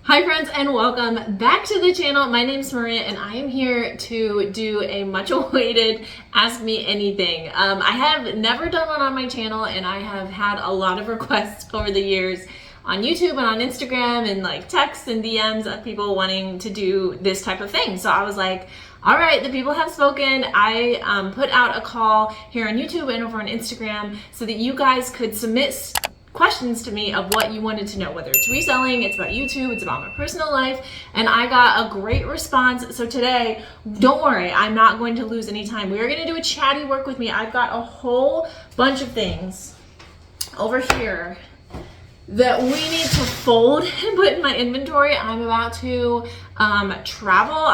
Hi friends and welcome back to the channel. My name is Maria and I am here to do a much awaited Ask Me Anything. I have never done one on my channel and I have had a lot of requests over the years on YouTube and on Instagram and like texts and DMs of people wanting to do this type of thing. So I was like, all right, the people have spoken. I put out a call here on YouTube and over on Instagram so that you guys could submit questions to me of what you wanted to know, whether it's reselling, it's about YouTube, it's about my personal life, and I got a great response. So today, don't worry, I'm not going to lose any time. We are going to do a Chatty Work With Me. I've got a whole bunch of things over here that we need to fold and put in my inventory. I'm about to travel.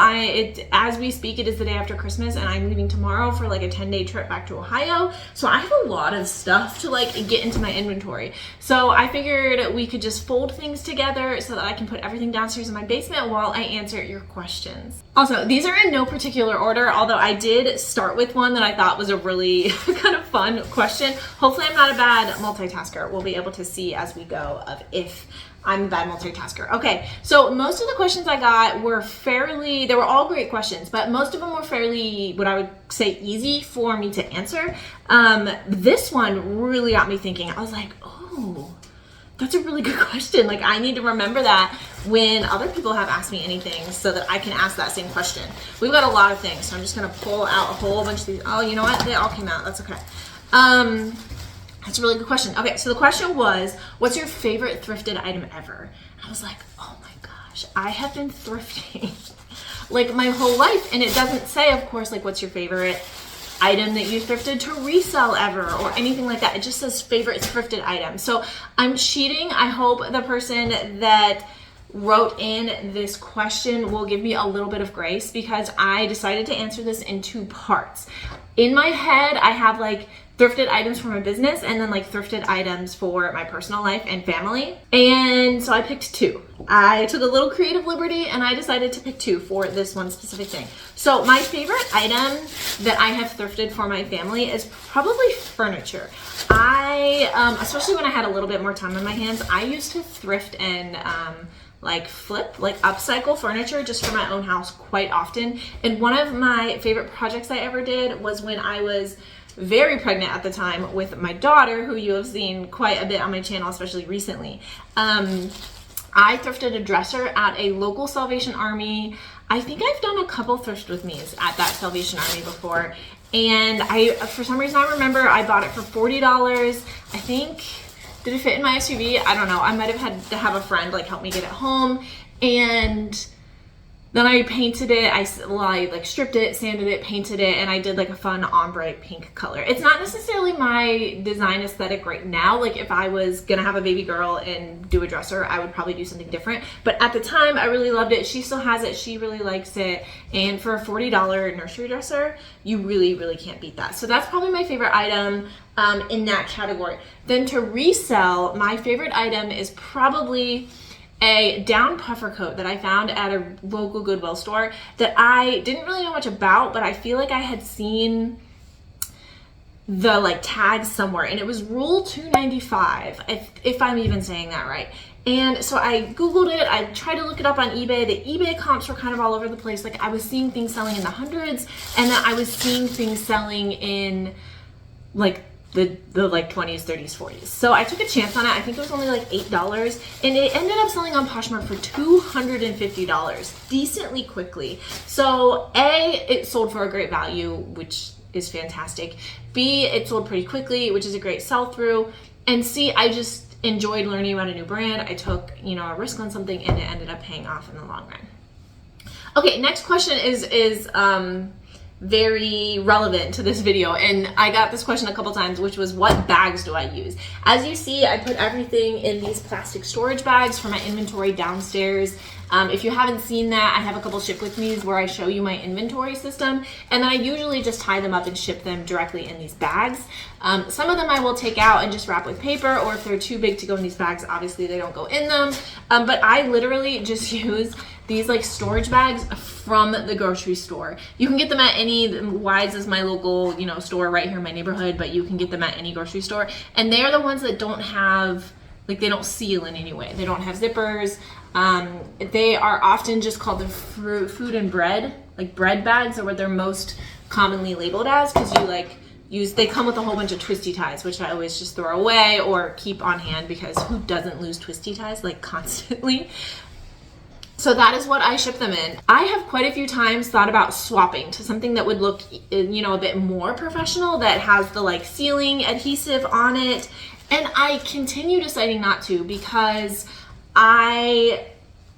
As we speak, it is the day after Christmas and I'm leaving tomorrow for like a 10-day trip back to Ohio. So I have a lot of stuff to like get into my inventory. So I figured we could just fold things together so that I can put everything downstairs in my basement while I answer your questions. Also, these are in no particular order, although I did start with one that I thought was a really kind of fun question. Hopefully I'm not a bad multitasker. We'll be able to see as we go of if I'm a bad multitasker. Okay, so most of the questions I got were they were all great questions, but most of them were fairly, what I would say, easy for me to answer. This one really got me thinking. I was like, oh, that's a really good question. Like, I need to remember that when other people have asked me anything so that I can ask that same question. We've got a lot of things, so I'm just gonna pull out a whole bunch of these. Oh, you know what? They all came out. That's okay. That's a really good question. Okay, so the question was, what's your favorite thrifted item ever? I was like, oh my gosh, I have been thrifting like my whole life. And it doesn't say, of course, like what's your favorite item that you thrifted to resell ever or anything like that. It just says favorite thrifted item. So I'm cheating. I hope the person that wrote in this question will give me a little bit of grace because I decided to answer this in two parts. In my head, I have like thrifted items for my business and then like thrifted items for my personal life and family. And so I picked two. I took a little creative liberty and I decided to pick two for this one specific thing. So my favorite item that I have thrifted for my family is probably furniture. Especially when I had a little bit more time on my hands, I used to thrift and upcycle furniture just for my own house quite often. And one of my favorite projects I ever did was when I was very pregnant at the time with my daughter, who you have seen quite a bit on my channel, especially recently. I thrifted a dresser at a local Salvation Army. I think I've done a couple thrift with me's at that Salvation Army before. And for some reason I remember I bought it for $40. I think, did it fit in my SUV? I don't know. I might have had to have a friend like help me get it home. And then I painted it, I stripped it, sanded it, painted it, and I did like a fun ombre pink color. It's not necessarily my design aesthetic right now. Like if I was gonna have a baby girl and do a dresser, I would probably do something different. But at the time, I really loved it. She still has it, she really likes it. And for a $40 nursery dresser, you really, really can't beat that. So that's probably my favorite item in that category. Then to resell, my favorite item is probably a down puffer coat that I found at a local Goodwill store that I didn't really know much about, but I feel like I had seen the like tags somewhere, and it was rule 295, if I'm even saying that right. And so I Googled it, I tried to look it up on eBay. The eBay comps were kind of all over the place. Like I was seeing things selling in the hundreds, and then I was seeing things selling in like the like 20s, 30s, 40s. So I took a chance on it. I think it was only like $8 and it ended up selling on Poshmark for $250 decently quickly. So A, it sold for a great value, which is fantastic. B, it sold pretty quickly, which is a great sell through. And C, I just enjoyed learning about a new brand. I took, a risk on something and it ended up paying off in the long run. Okay, next question is very relevant to this video, and I got this question a couple times, which was, what bags do I use? As you see, I put everything in these plastic storage bags for my inventory downstairs. If you haven't seen that, I have a couple ship with me's where I show you my inventory system, and then I usually just tie them up and ship them directly in these bags. Some of them I will take out and just wrap with paper, or if they're too big to go in these bags, obviously they don't go in them. But I literally just use these like storage bags from the grocery store. You can get them at any, Wides is my local, store right here in my neighborhood, but you can get them at any grocery store. And they're the ones that don't have, like, they don't seal in any way. They don't have zippers. They are often just called the food and bread, like bread bags are what they're most commonly labeled as, because you like they come with a whole bunch of twisty ties, which I always just throw away or keep on hand, because who doesn't lose twisty ties like constantly? So that is what I ship them in. I have quite a few times thought about swapping to something that would look, you know, a bit more professional, that has the like sealing adhesive on it. And I continue deciding not to, because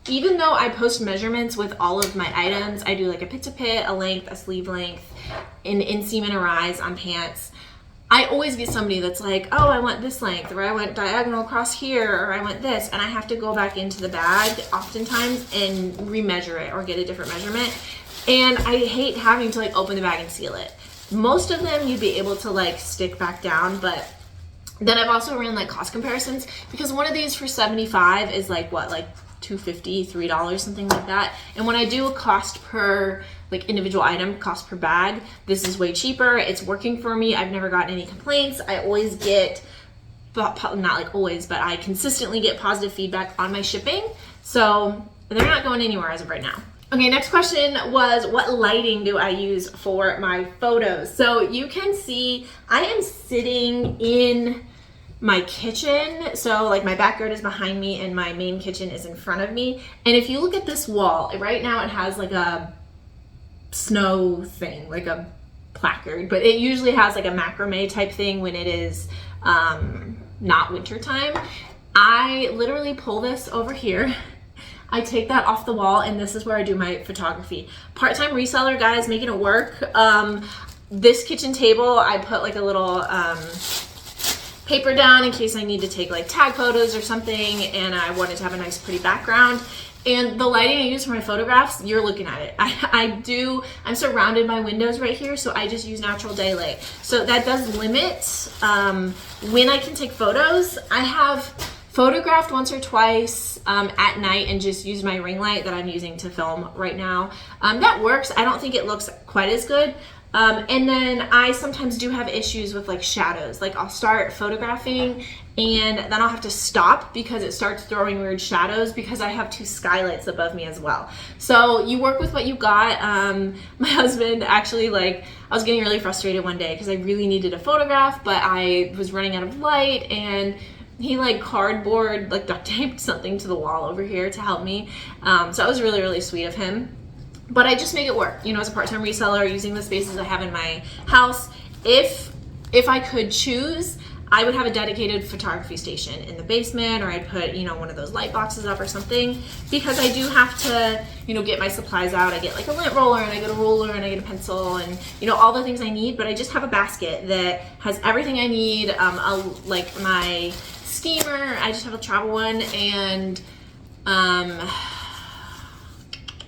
even though I post measurements with all of my items, I do like a pit to pit, a length, a sleeve length, an inseam and a rise on pants. I always get somebody that's like, oh, I want this length, or I want diagonal across here, or I want this, and I have to go back into the bag oftentimes and remeasure it or get a different measurement. And I hate having to like open the bag and seal it. Most of them you'd be able to like stick back down, but then I've also ran like cost comparisons, because one of these for $75 is like what, like $2.50, $3, something like that. And when I do a cost per like individual item, cost per bag, this is way cheaper. It's working for me. I've never gotten any complaints. I always get, not like always, but I consistently get positive feedback on my shipping. So they're not going anywhere as of right now. Okay, next question was, what lighting do I use for my photos? So you can see I am sitting in my kitchen. So like my backyard is behind me and my main kitchen is in front of me. And if you look at this wall, right now it has like a snow thing, like a placard, but it usually has like a macrame type thing when it is not winter time. I literally pull this over here. I take that off the wall, and this is where I do my photography. Part-time reseller, guys, making it work. This kitchen table, I put like a little paper down in case I need to take like tag photos or something, and I wanted to have a nice pretty background. And the lighting I use for my photographs, you're looking at it. I'm surrounded by windows right here, so I just use natural daylight. So that does limit when I can take photos. I have photographed once or twice at night and just used my ring light that I'm using to film right now. That works. I don't think it looks quite as good. And then I sometimes do have issues with like shadows. Like I'll start photographing and then I'll have to stop because it starts throwing weird shadows, because I have two skylights above me as well. So you work with what you got. My husband actually, like, I was getting really frustrated one day because I really needed a photograph, but I was running out of light, and he like cardboard, like duct taped something to the wall over here to help me. So it was really, really sweet of him. But I just make it work, you know, as a part-time reseller, using the spaces I have in my house. If I could choose, I would have a dedicated photography station in the basement, or I'd put, you know, one of those light boxes up or something, because I do have to, you know, get my supplies out. I get like a lint roller, and I get a ruler, and I get a pencil, and, you know, all the things I need. But I just have a basket that has everything I need, like my steamer, I just have a travel one, and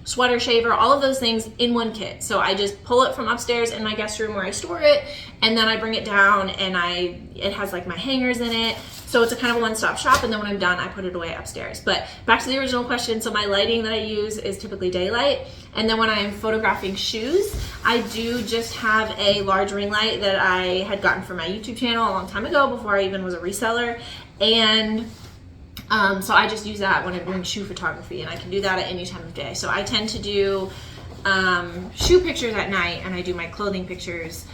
sweater shaver, all of those things in one kit. So I just pull it from upstairs in my guest room where I store it, and then I bring it down, and it has like my hangers in it. So it's a kind of a one-stop shop, and then when I'm done, I put it away upstairs. But back to the original question, so my lighting that I use is typically daylight, and then when I am photographing shoes, I do just have a large ring light that I had gotten from my YouTube channel a long time ago, before I even was a reseller, and so I just use that when I'm doing shoe photography, and I can do that at any time of day. So I tend to do shoe pictures at night, and I do my clothing pictures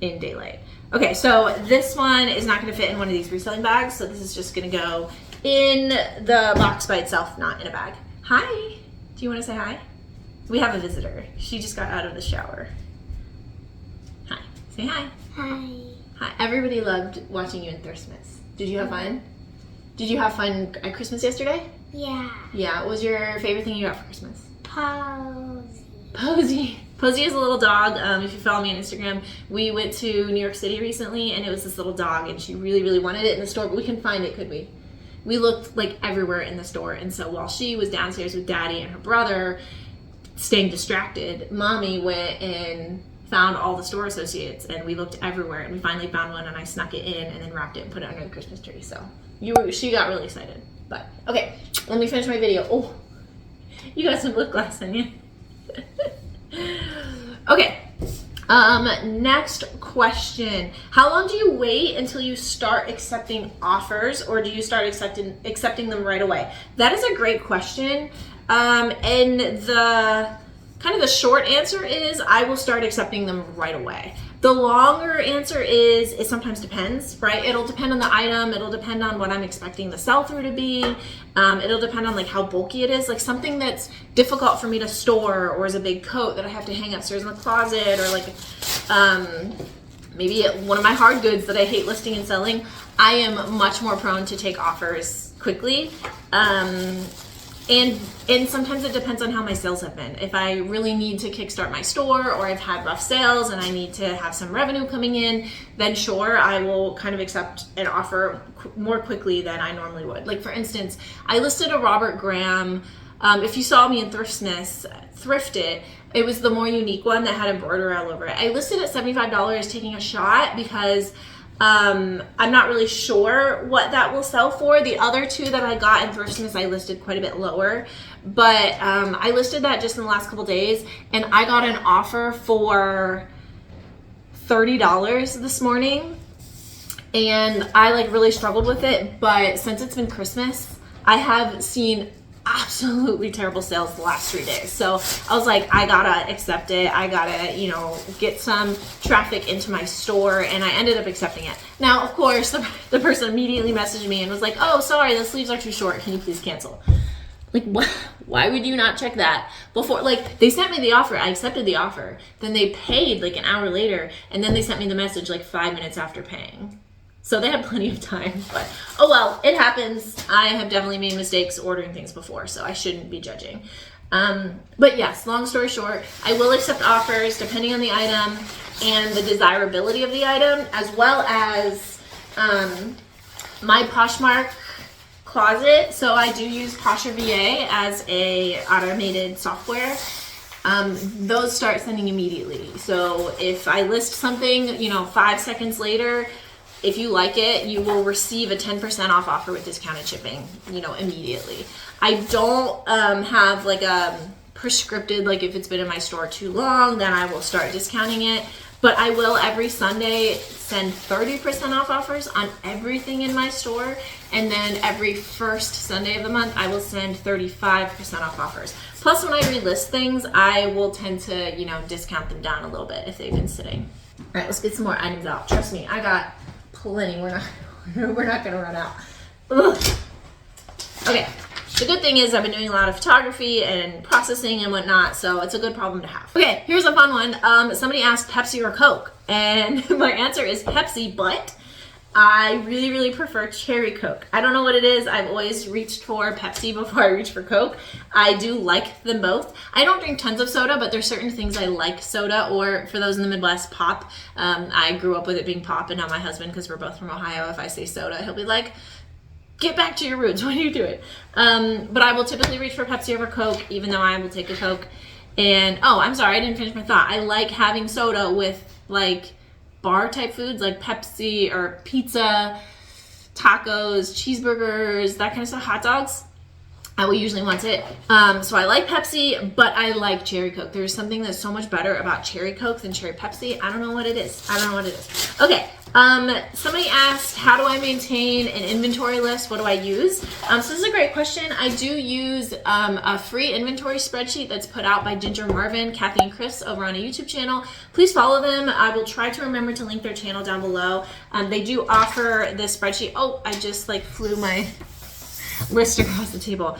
in daylight. Okay, so this one is not going to fit in one of these reselling bags, so this is just going to go in the box by itself, not in a bag. Hi, do you want to say hi? We have a visitor. She just got out of the shower. Hi, say hi. Hi. Hi, everybody loved watching you in Thriftmas. Did you have fun? Did you have fun at Christmas yesterday? Yeah. Yeah, what was your favorite thing you got for Christmas? Posy. Posy. Posy is a little dog. If you follow me on Instagram, we went to New York City recently, and it was this little dog, and she really, really wanted it in the store, but we couldn't find it, could we? We looked like everywhere in the store, and so while she was downstairs with Daddy and her brother staying distracted, Mommy went and found all the store associates, and we looked everywhere, and we finally found one, and I snuck it in and then wrapped it and put it under the Christmas tree. So she got really excited. But okay, let me finish my video. Oh, you got some lip gloss on you. Okay, Next question. How long do you wait until you start accepting offers, or do you start accepting them right away? That is a great question. And the kind of the short answer is I will start accepting them right away. The longer answer is it sometimes depends, right? It'll depend on the item. It'll depend on what I'm expecting the sell-through to be. It'll depend on like how bulky it is. Like something that's difficult for me to store, or is a big coat that I have to hang upstairs in the closet, or like maybe one of my hard goods that I hate listing and selling, I am much more prone to take offers quickly. And sometimes it depends on how my sales have been. If I really need to kickstart my store, or I've had rough sales and I need to have some revenue coming in, then sure, I will kind of accept an offer more quickly than I normally would. Like for instance, I listed a Robert Graham. If you saw me in Thrifted, it was the more unique one that had embroidery all over it. I listed at $75 taking a shot because I'm not really sure what that will sell for. The other two that I got in Thrifted, I listed quite a bit lower, but I listed that just in the last couple days, and I got an offer for $30 this morning, and I like really struggled with it. But since it's been Christmas, I have seen absolutely terrible sales the last 3 days. So I was like, I gotta accept it. I gotta, get some traffic into my store, and I ended up accepting it. Now, of course, the person immediately messaged me and was like, oh, sorry, the sleeves are too short. Can you please cancel? Like, what? Why would you not check that before? Like, they sent me the offer. I accepted the offer. Then they paid like an hour later, and then they sent me the message like 5 minutes after paying. So they had plenty of time, but oh well, it happens. I have definitely made mistakes ordering things before, so I shouldn't be judging. But yes, long story short, I will accept offers depending on the item and the desirability of the item, as well as my Poshmark closet. So I do use Posher VA as a automated software. Those start sending immediately. So if I list something, 5 seconds later, if you like it, you will receive a 10% off offer with discounted shipping, immediately. I don't have like a prescripted, like if it's been in my store too long, then I will start discounting it. But I will every Sunday send 30% off offers on everything in my store. And then every first Sunday of the month, I will send 35% off offers. Plus, when I relist things, I will tend to, discount them down a little bit if they've been sitting. All right, let's get some more items out. Trust me, I got plenty. We're not gonna run out. Ugh. Okay, the good thing is I've been doing a lot of photography and processing and whatnot, so it's a good problem to have. Okay, here's a fun one. Somebody asked Pepsi or Coke, and my answer is Pepsi, but I really, really prefer cherry Coke. I don't know what it is. I've always reached for Pepsi before I reach for Coke. I do like them both. I don't drink tons of soda, but there's certain things I like soda, or for those in the Midwest, pop. I grew up with it being pop, and now my husband, because we're both from Ohio, if I say soda, he'll be like, get back to your roots. What are you doing? But I will typically reach for Pepsi over Coke, even though I will take a Coke. And, oh, I'm sorry, I didn't finish my thought. I like having soda with, like, bar type foods like Pepsi or pizza, tacos, cheeseburgers, that kind of stuff, hot dogs. I will usually want it. So I like Pepsi, but I like cherry Coke. There's something that's so much better about cherry Coke than cherry Pepsi. I don't know what it is. Okay. Somebody asked, how do I maintain an inventory list? What do I use? So this is a great question. I do use a free inventory spreadsheet that's put out by Ginger Marvin, Kathy, and Chris over on a YouTube channel. Please follow them. I will try to remember to link their channel down below. They do offer this spreadsheet. Oh, I just like flew my list across the table.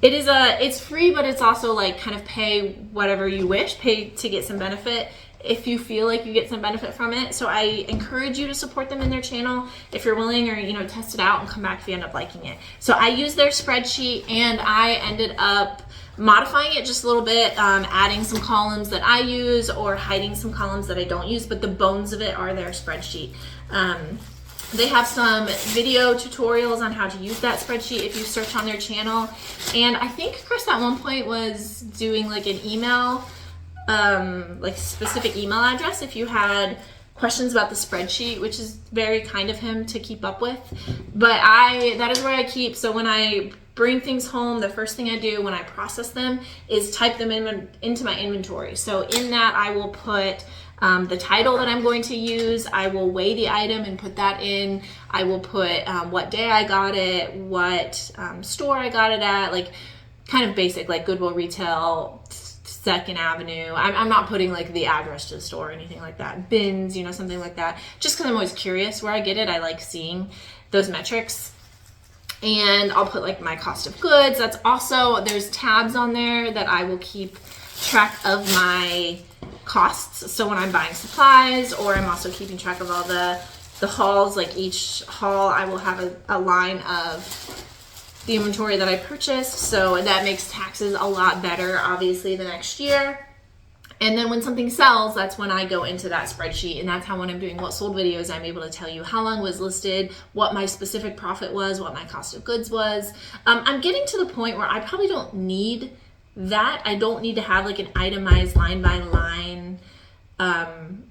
It's free, but it's also like kind of pay whatever you wish, pay to get some benefit if you feel like you get some benefit from it. So I encourage you to support them in their channel if you're willing, or test it out and come back if you end up liking it. So I use their spreadsheet, and I ended up modifying it just a little bit, adding some columns that I use or hiding some columns that I don't use, but the bones of it are their spreadsheet. They have some video tutorials on how to use that spreadsheet if you search on their channel. And I think Chris at one point was doing like an email, like specific email address if you had questions about the spreadsheet, which is very kind of him to keep up with. But that is where I keep, so when I bring things home, the first thing I do when I process them is type them into my inventory. So in that, I will put the title that I'm going to use. I will weigh the item and put that in. I will put what day I got it, what store I got it at, like kind of basic, like Goodwill Retail, 2nd Avenue. I'm not putting like the address to the store or anything like that. Bins, you know, something like that. Just because I'm always curious where I get it. I like seeing those metrics. And I'll put like my cost of goods. That's also, there's tabs on there that I will keep track of my costs. So when I'm buying supplies, or I'm also keeping track of all the hauls, like each haul, I will have a line of the inventory that I purchased. So that makes taxes a lot better, obviously, the next year. And then when something sells, that's when I go into that spreadsheet. And that's how, when I'm doing what sold videos, I'm able to tell you how long was listed, what my specific profit was, what my cost of goods was. I'm getting to the point where I probably don't need that. I don't need to have like an itemized line by line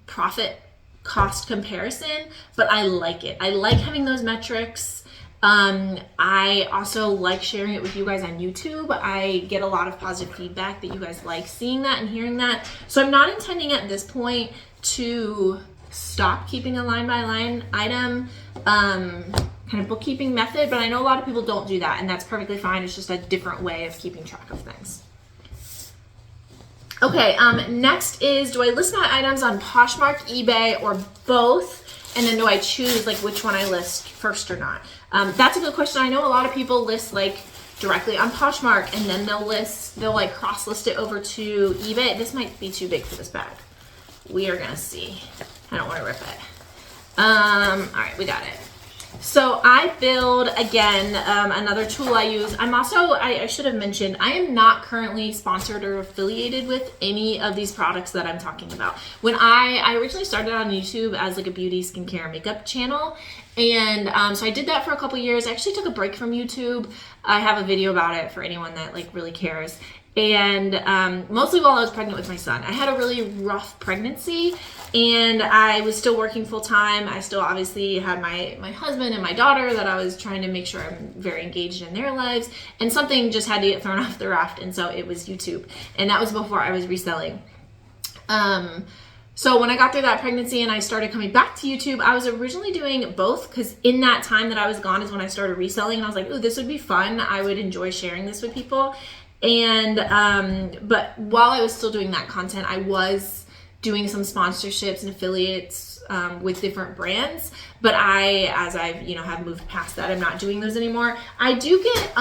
profit cost comparison, but I like it. I like having those metrics. I also like sharing it with you guys on YouTube. I get a lot of positive feedback that you guys like seeing that and hearing that. So I'm not intending at this point to stop keeping a line by line item kind of bookkeeping method, but I know a lot of people don't do that, and that's perfectly fine. It's just a different way of keeping track of things. Okay, next is, do I list my items on Poshmark, eBay, or both? And then do I choose like which one I list first or not? That's a good question. I know a lot of people list like directly on Poshmark, and then they'll like cross list it over to eBay. This might be too big for this bag. We are gonna see. I don't want to rip it. All right, we got it. So I build, again, another tool I use. I'm also, I should have mentioned, I am not currently sponsored or affiliated with any of these products that I'm talking about. When I originally started on YouTube as like a beauty, skincare, makeup channel. And so I did that for a couple years. I actually took a break from YouTube. I have a video about it for anyone that like really cares. And mostly while I was pregnant with my son. I had a really rough pregnancy, and I was still working full time. I still obviously had my husband and my daughter that I was trying to make sure I'm very engaged in their lives, and something just had to get thrown off the raft, and so it was YouTube. And that was before I was reselling. So when I got through that pregnancy and I started coming back to YouTube, I was originally doing both, because in that time that I was gone is when I started reselling, and I was like, ooh, this would be fun. I would enjoy sharing this with people. And but while I was still doing that content, I was doing some sponsorships and affiliates with different brands. But as I've have moved past that, I'm not doing those anymore. I do get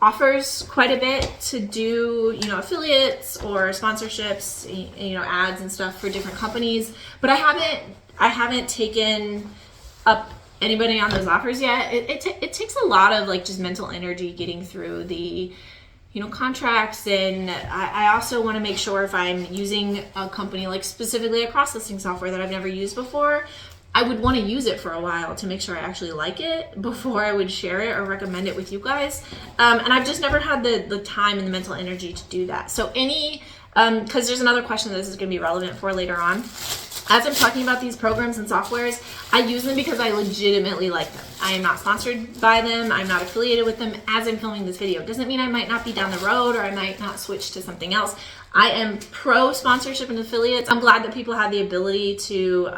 offers quite a bit to do affiliates or sponsorships, ads and stuff for different companies. But I haven't taken up anybody on those offers yet. It takes a lot of like just mental energy getting through the contracts, and I also want to make sure if I'm using a company, like specifically a cross-listing software that I've never used before, I would want to use it for a while to make sure I actually like it before I would share it or recommend it with you guys. And I've just never had the time and the mental energy to do that. So because there's another question that this is going to be relevant for later on. As I'm talking about these programs and softwares, I use them because I legitimately like them. I am not sponsored by them. I'm not affiliated with them as I'm filming this video. It doesn't mean I might not be down the road, or I might not switch to something else. I am pro sponsorship and affiliates. I'm glad that people have the ability to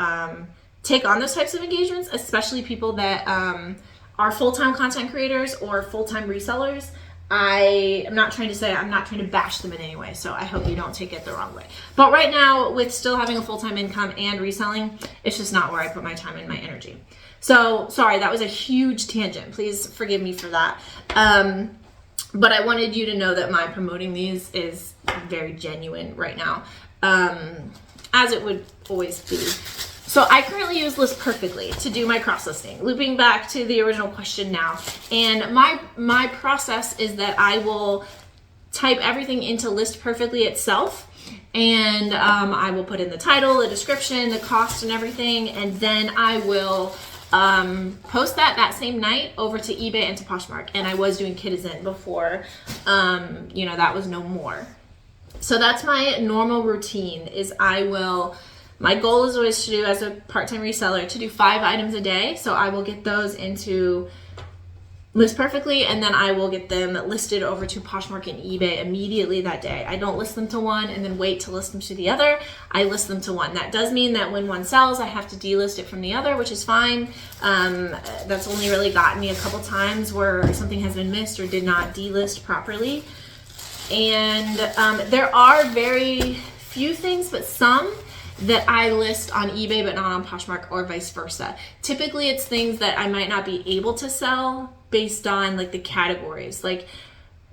take on those types of engagements, especially people that are full-time content creators or full-time resellers. I'm not trying to bash them in any way, so I hope you don't take it the wrong way. But right now, with still having a full-time income and reselling, it's just not where I put my time and my energy. So sorry, that was a huge tangent. Please forgive me for that. But I wanted you to know that my promoting these is very genuine right now, as it would always be. So I currently use List Perfectly to do my cross-listing, looping back to the original question now. And my process is that I will type everything into List Perfectly itself, and I will put in the title, the description, the cost, and everything, and then I will post that same night over to eBay and to Poshmark. And I was doing Kitizen before, that was no more. So that's my normal routine. My goal is always to do, as a part-time reseller, to do 5 items a day. So I will get those into list perfectly, and then I will get them listed over to Poshmark and eBay immediately that day. I don't list them to one and then wait to list them to the other. I list them to one. That does mean that when one sells, I have to delist it from the other, which is fine. That's only really gotten me a couple times where something has been missed or did not delist properly. And there are very few things, but some that I list on eBay but not on Poshmark, or vice versa. Typically it's things that I might not be able to sell based on like the categories. Like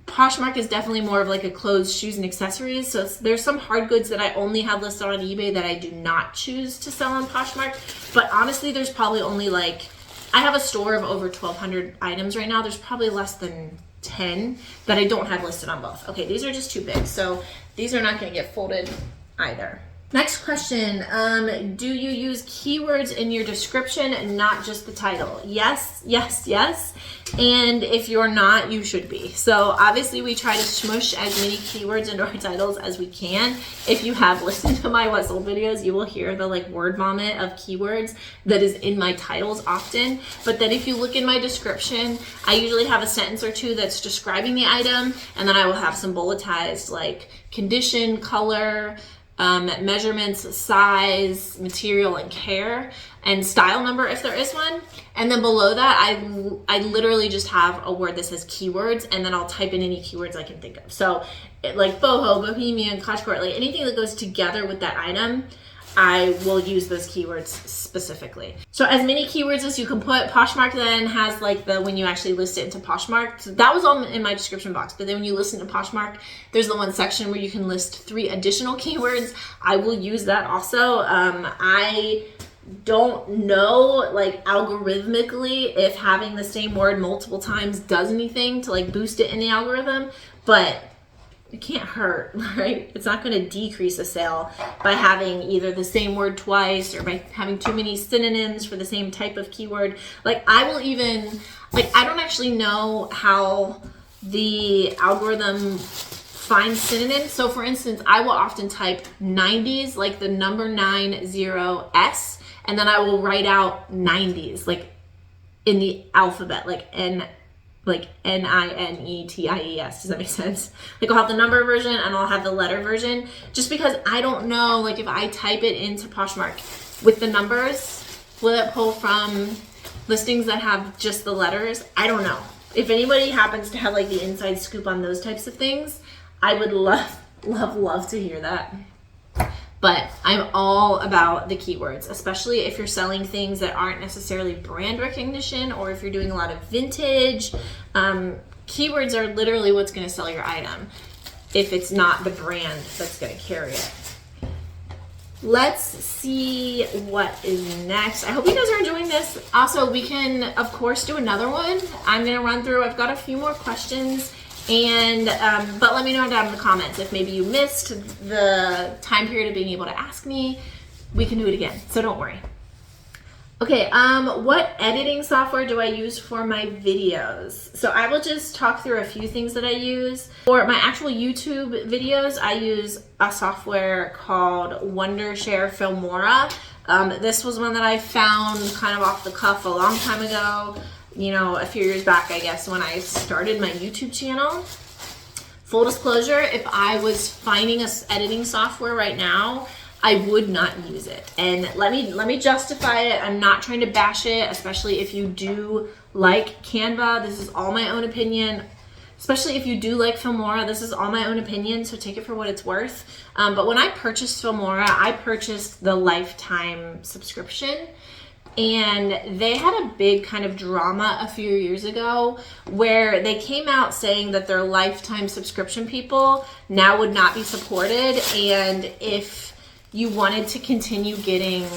Poshmark is definitely more of like a clothes, shoes, and accessories. So there's some hard goods that I only have listed on eBay that I do not choose to sell on Poshmark. But honestly, there's probably only like, I have a store of over 1,200 items right now. There's probably less than 10 that I don't have listed on both. Okay, these are just too big. So these are not gonna get folded either. Next question, do you use keywords in your description and not just the title? Yes, yes, yes. And if you're not, you should be. So obviously we try to smush as many keywords into our titles as we can. If you have listened to my What Sold videos, you will hear the like word vomit of keywords that is in my titles often. But then if you look in my description, I usually have a sentence or two that's describing the item, and then I will have some bulletized like condition, color, measurements, size, material, and care, and style number if there is one. And then below that, I literally just have a word that says keywords, and then I'll type in any keywords I can think of. So like boho, bohemian, coachcore, like anything that goes together with that item, I will use those keywords specifically. So as many keywords as you can put. Poshmark then has like the, when you actually list it into Poshmark, so that was all in my description box, but then when you listen to Poshmark, there's the one section where you can list 3 additional keywords. I will use that also. I don't know like algorithmically if having the same word multiple times does anything to like boost it in the algorithm, but it can't hurt, right? It's not going to decrease a sale by having either the same word twice or by having too many synonyms for the same type of keyword. Like I will even, like I don't actually know how the algorithm finds synonyms. So for instance, I will often type 90s, like the number 90s, and then I will write out 90s, like in the alphabet, like N-I-N-E-T-I-E-S. Does that make sense? Like I'll have the number version and I'll have the letter version, just because I don't know, like if I type it into Poshmark with the numbers, will it pull from listings that have just the letters? I don't know. If anybody happens to have like the inside scoop on those types of things, I would love, love, love to hear that. But I'm all about the keywords, especially if you're selling things that aren't necessarily brand recognition, or if you're doing a lot of vintage. Keywords are literally what's going to sell your item if it's not the brand that's going to carry it. Let's see what is next. I hope you guys are enjoying this. Also, we can, of course, do another one. I'm going to run through. I've got a few more questions. And but let me know down in the comments if maybe you missed the time period of being able to ask me. We can do it again, so don't worry. Okay, what editing software do I use for my videos? So I will just talk through a few things that I use. For my actual YouTube videos, I use a software called Wondershare Filmora. This was one that I found kind of off the cuff a long time ago. You know, a few years back, I guess, when I started my YouTube channel. Full disclosure, if I was finding a editing software right now, I would not use it. And let me justify it. I'm not trying to bash it, especially if you do like Canva. This is all my own opinion. Especially if you do like Filmora, this is all my own opinion, so take it for what it's worth. But when I purchased Filmora, I purchased the lifetime subscription. And they had a big kind of drama a few years ago where they came out saying that their lifetime subscription people now would not be supported. And if you wanted to continue getting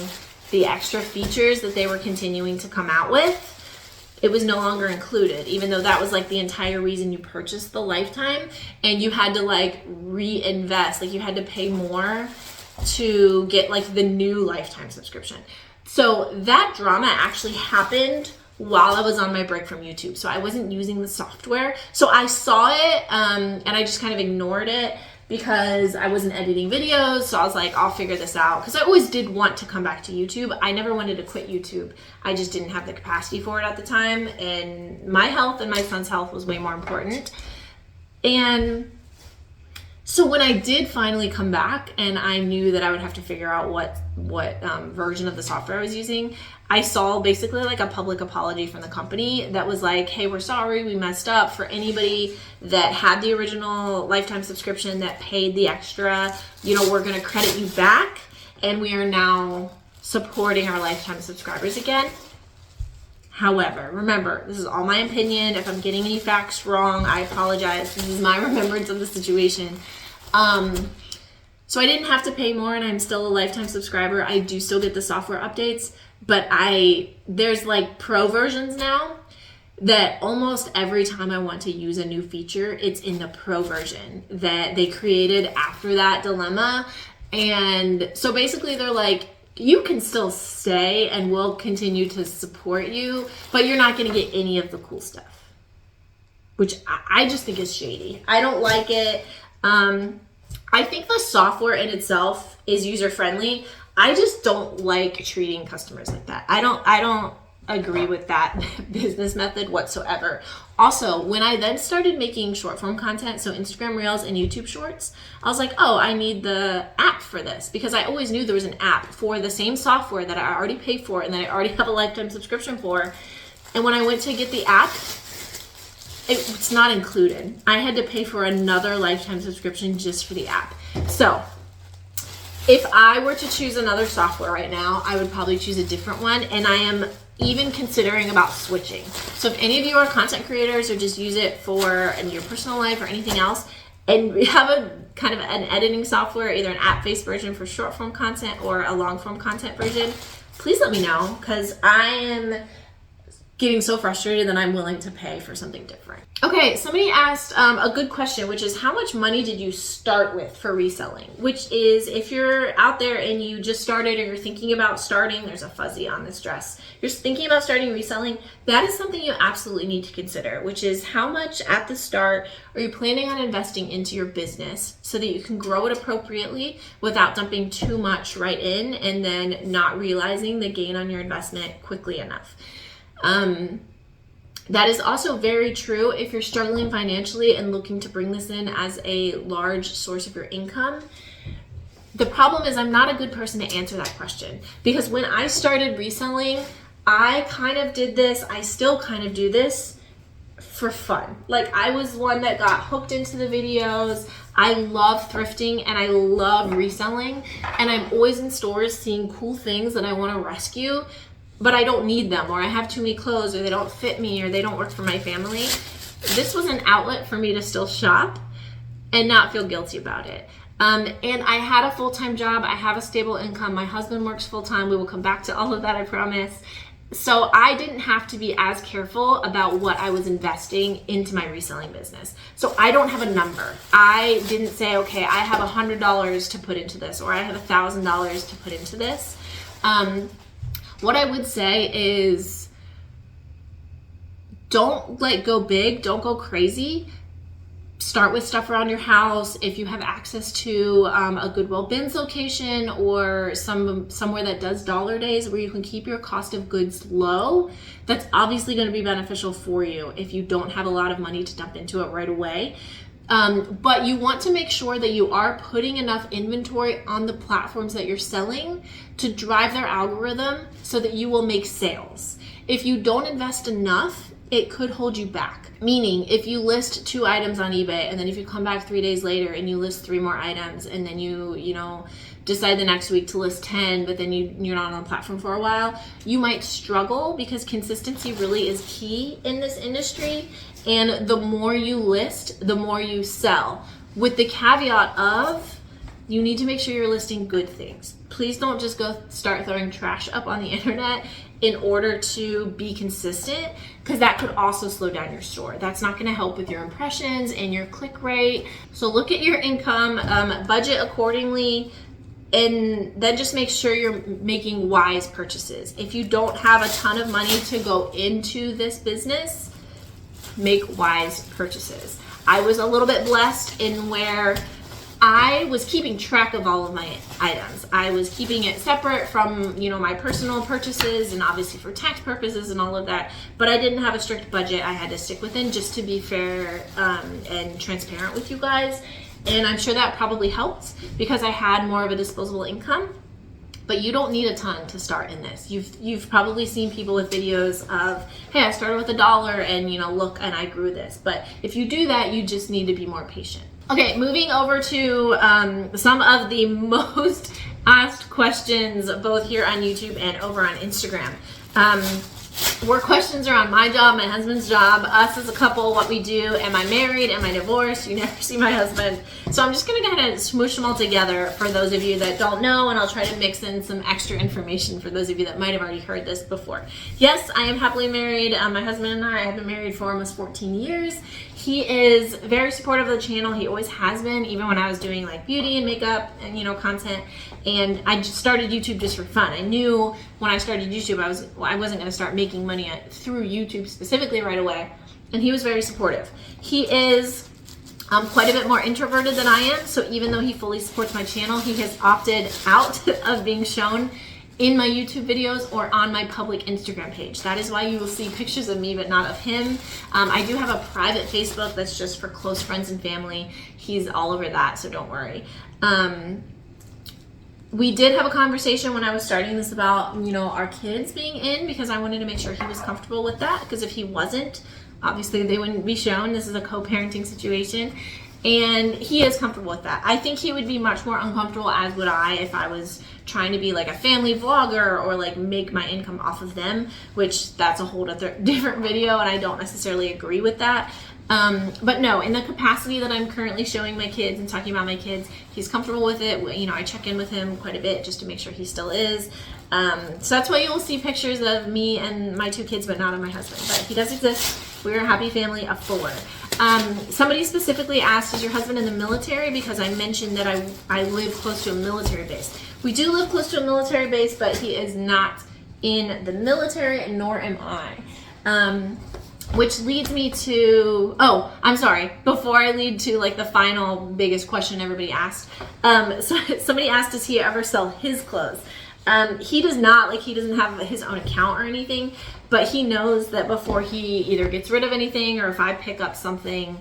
the extra features that they were continuing to come out with, it was no longer included, even though that was like the entire reason you purchased the lifetime, and you had to like reinvest, like you had to pay more to get like the new lifetime subscription. So that drama actually happened while I was on my break from YouTube. So I wasn't using the software. So I saw it and I just kind of ignored it. because I wasn't editing videos. So I was like, I'll figure this out. Because I always did want to come back to YouTube. I never wanted to quit YouTube. I just didn't have the capacity for it at the time. And my health and my son's health was way more important. And so when I did finally come back and I knew that I would have to figure out what version of the software I was using, I saw basically like a public apology from the company that was like, hey, we're sorry, we messed up. For anybody that had the original lifetime subscription that paid the extra, we're going to credit you back, and we are now supporting our lifetime subscribers again. However, remember, this is all my opinion. If I'm getting any facts wrong, I apologize. This is my remembrance of the situation. So I didn't have to pay more, and I'm still a lifetime subscriber. I do still get the software updates, but there's like pro versions now that almost every time I want to use a new feature, it's in the pro version that they created after that dilemma. And so basically they're like, you can still stay and we'll continue to support you, but you're not going to get any of the cool stuff, which I just think is shady. I don't like it. I think the software in itself is user-friendly. I just don't like treating customers like that. I don't agree with that business method whatsoever. Also, when I then started making short form content, so Instagram Reels and YouTube Shorts, I was like, oh, I need the app for this, because I always knew there was an app for the same software that I already pay for and that I already have a lifetime subscription for. And when I went to get the app, it's not included. I had to pay for another lifetime subscription just for the app. So if I were to choose another software right now, I would probably choose a different one, and I am even considering about switching. So if any of you are content creators or just use it for in your personal life or anything else, and we have a kind of an editing software, either an app-based version for short form content or a long form content version, please let me know, because I am getting so frustrated that I'm willing to pay for something different. Okay, somebody asked a good question, which is how much money did you start with for reselling? Which is, if you're out there and you just started or you're thinking about starting, there's a fuzzy on this dress. You're thinking about starting reselling, that is something you absolutely need to consider, which is how much at the start are you planning on investing into your business so that you can grow it appropriately without dumping too much right in and then not realizing the gain on your investment quickly enough. That is also very true if you're struggling financially and looking to bring this in as a large source of your income. The problem is I'm not a good person to answer that question, because when I started reselling, I kind of did this, I still kind of do this for fun. Like, I was one that got hooked into the videos. I love thrifting and I love reselling, and I'm always in stores seeing cool things that I want to rescue, but I don't need them, or I have too many clothes, or they don't fit me, or they don't work for my family. This was an outlet for me to still shop and not feel guilty about it. And I had a full-time job. I have a stable income. My husband works full-time. We will come back to all of that, I promise. So I didn't have to be as careful about what I was investing into my reselling business. So I don't have a number. I didn't say, okay, I have $100 to put into this, or I have $1,000 to put into this. What I would say is, don't go big, don't go crazy. Start with stuff around your house. If you have access to a Goodwill bins location or somewhere that does dollar days where you can keep your cost of goods low, that's obviously going to be beneficial for you if you don't have a lot of money to dump into it right away. But you want to make sure that you are putting enough inventory on the platforms that you're selling to drive their algorithm so that you will make sales. If you don't invest enough, it could hold you back. Meaning, if you list 2 items on eBay, and then if you come back 3 days later and you list 3 more items, and then you decide the next week to list 10, but then you're not on the platform for a while, you might struggle, because consistency really is key in this industry. And the more you list, the more you sell, with the caveat of, you need to make sure you're listing good things. Please don't just go start throwing trash up on the internet in order to be consistent, because that could also slow down your store. That's not going to help with your impressions and your click rate. So look at your income, budget accordingly, and then just make sure you're making wise purchases. If you don't have a ton of money to go into this business, make wise purchases. I was a little bit blessed in where I was keeping track of all of my items. I was keeping it separate from, you know, my personal purchases and obviously for tax purposes and all of that, but I didn't have a strict budget I had to stick within just to be fair and transparent with you guys. And I'm sure that probably helped because I had more of a disposable income. But you don't need a ton to start in this. You've probably seen people with videos of, hey, I started with $1 and, you know, look, and I grew this. But if you do that, you just need to be more patient. Okay, moving over to some of the most asked questions, both here on YouTube and over on Instagram. More questions around my job, my husband's job, us as a couple, what we do, am I married, am I divorced, you never see my husband. So I'm just gonna kind of smoosh them all together for those of you that don't know, and I'll try to mix in some extra information for those of you that might have already heard this before. Yes, I am happily married. My husband and I have been married for almost 14 years. He is very supportive of the channel. He always has been, even when I was doing like beauty and makeup and, you know, content. And I just started YouTube just for fun. I knew when I started YouTube, I wasn't going to start making money through YouTube specifically right away. And he was very supportive. He is quite a bit more introverted than I am. So even though he fully supports my channel, he has opted out of being shown in my YouTube videos or on my public Instagram page. That is why you will see pictures of me, but not of him. I do have a private Facebook that's just for close friends and family. He's all over that, so don't worry. We did have a conversation when I was starting this about, you know, our kids being in, because I wanted to make sure he was comfortable with that, because if he wasn't, obviously they wouldn't be shown. This is a co-parenting situation. And he is comfortable with that. I think he would be much more uncomfortable, as would I, if I was trying to be like a family vlogger or like make my income off of them, which that's a whole different video, and I don't necessarily agree with that. But no, in the capacity that I'm currently showing my kids and talking about my kids, he's comfortable with it. You know, I check in with him quite a bit just to make sure he still is. So that's why you'll see pictures of me and my 2 kids, but not of my husband. But he does exist. We're a happy family of 4. Somebody specifically asked, is your husband in the military? Because I mentioned that I live close to a military base. We do live close to a military base, but he is not in the military, nor am I. Which leads me to, oh, I'm sorry, before I lead to like the final biggest question everybody asked, so somebody asked, does he ever sell his clothes? He does not, like he doesn't have his own account or anything, but he knows that before he either gets rid of anything, or if I pick up something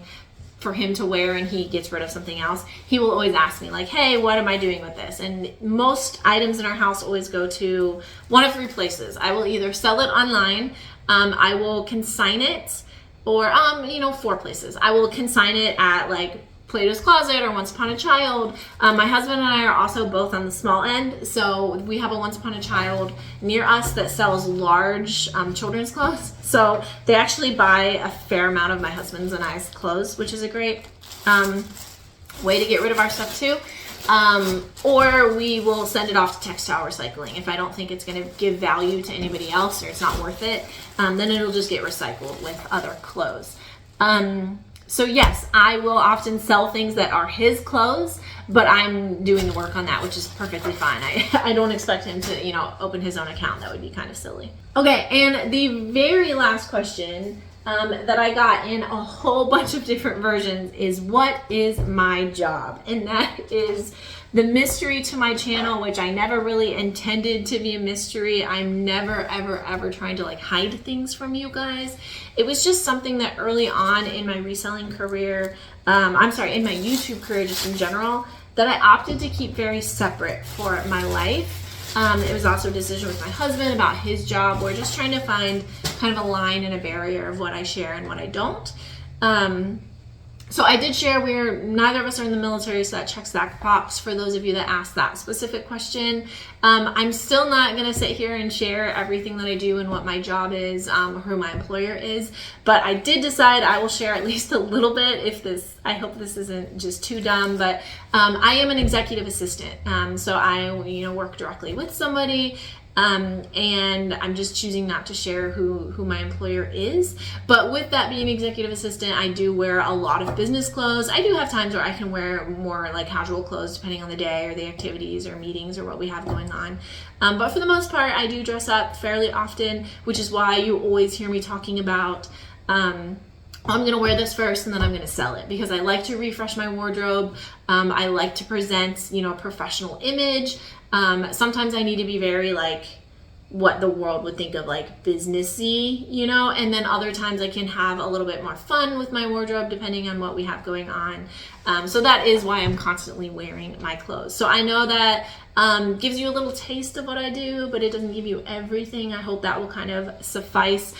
for him to wear and he gets rid of something else, he will always ask me like, hey, what am I doing with this? And most items in our house always go to one of 3 places. I will either sell it online, I will consign it, or, you know, 4 places. I will consign it at like Plato's Closet or Once Upon a Child. My husband and I are also both on the small end, so we have a Once Upon a Child near us that sells large children's clothes. So they actually buy a fair amount of my husband's and I's clothes, which is a great way to get rid of our stuff too. Or we will send it off to textile recycling. If I don't think it's going to give value to anybody else or it's not worth it, then it'll just get recycled with other clothes. So yes, I will often sell things that are his clothes, but I'm doing the work on that, which is perfectly fine. I don't expect him to, you know, open his own account. That would be kind of silly. Okay, and the very last question that I got in a whole bunch of different versions is, what is my job? And that is the mystery to my channel, which I never really intended to be a mystery. I'm never, ever, ever trying to like hide things from you guys. It was just something that early on in my reselling career, in my YouTube career just in general, that I opted to keep very separate for my life. It was also a decision with my husband about his job. We're just trying to find kind of a line and a barrier of what I share and what I don't. So I did share neither of us are in the military, so that checks that box for those of you that asked that specific question. I'm still not going to sit here and share everything that I do and what my job is, or who my employer is, but I did decide I will share at least a little bit. I hope this isn't just too dumb, but I am an executive assistant. So I work directly with somebody. And I'm just choosing not to share who my employer is. But with that being executive assistant, I do wear a lot of business clothes. I do have times where I can wear more like casual clothes depending on the day or the activities or meetings or what we have going on. But for the most part, I do dress up fairly often, which is why you always hear me talking about I'm gonna wear this first and then I'm gonna sell it, because I like to refresh my wardrobe. I like to present, you know, a professional image. Sometimes I need to be very like what the world would think of like businessy, you know, and then other times I can have a little bit more fun with my wardrobe depending on what we have going on. So that is why I'm constantly wearing my clothes. So I know that gives you a little taste of what I do, but it doesn't give you everything. I hope that will kind of suffice.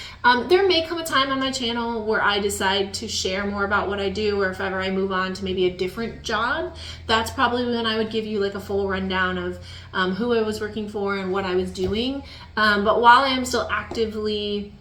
There may come a time on my channel where I decide to share more about what I do, or if ever I move on to maybe a different job, that's probably when I would give you like a full rundown of who I was working for and what I was doing. But while I am still actively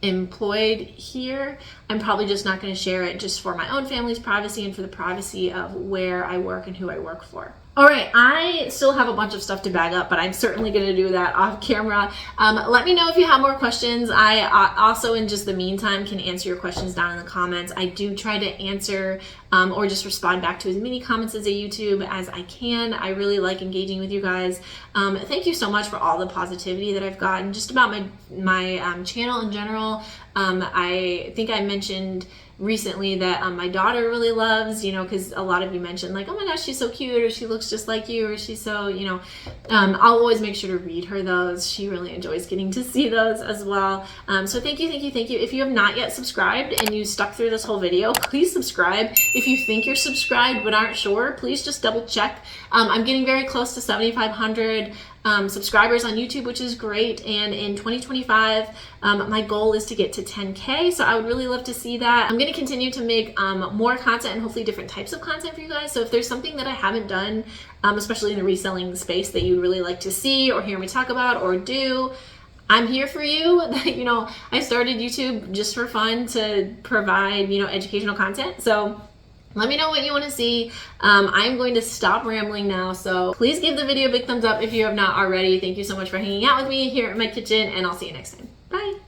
employed here, I'm probably just not going to share it, just for my own family's privacy and for the privacy of where I work and who I work for. All right, I still have a bunch of stuff to bag up, but I'm certainly going to do that off camera. Let me know if you have more questions. I also, in just the meantime, can answer your questions down in the comments. I do try to answer or just respond back to as many comments as a YouTube as I can. I really like engaging with you guys. Thank you so much for all the positivity that I've gotten just about my channel in general. I think I mentioned recently that my daughter really loves, you know, because a lot of you mentioned like, oh my gosh, she's so cute, or she looks just like you, or she's so, you know, I'll always make sure to read her those. She really enjoys getting to see those as well. So thank you. If you have not yet subscribed and you stuck through this whole video, please subscribe. If you think you're subscribed but aren't sure, please just double check. I'm getting very close to 7,500 subscribers on YouTube, which is great. And in 2025, my goal is to get to 10K. So I would really love to see that. I'm going to continue to make more content and hopefully different types of content for you guys. So if there's something that I haven't done, especially in the reselling space, that you really like to see or hear me talk about or do, I'm here for you. You know, I started YouTube just for fun, to provide, you know, educational content. So let me know what you want to see. I'm going to stop rambling now, so please give the video a big thumbs up if you have not already. Thank you so much for hanging out with me here at my kitchen, and I'll see you next time. Bye.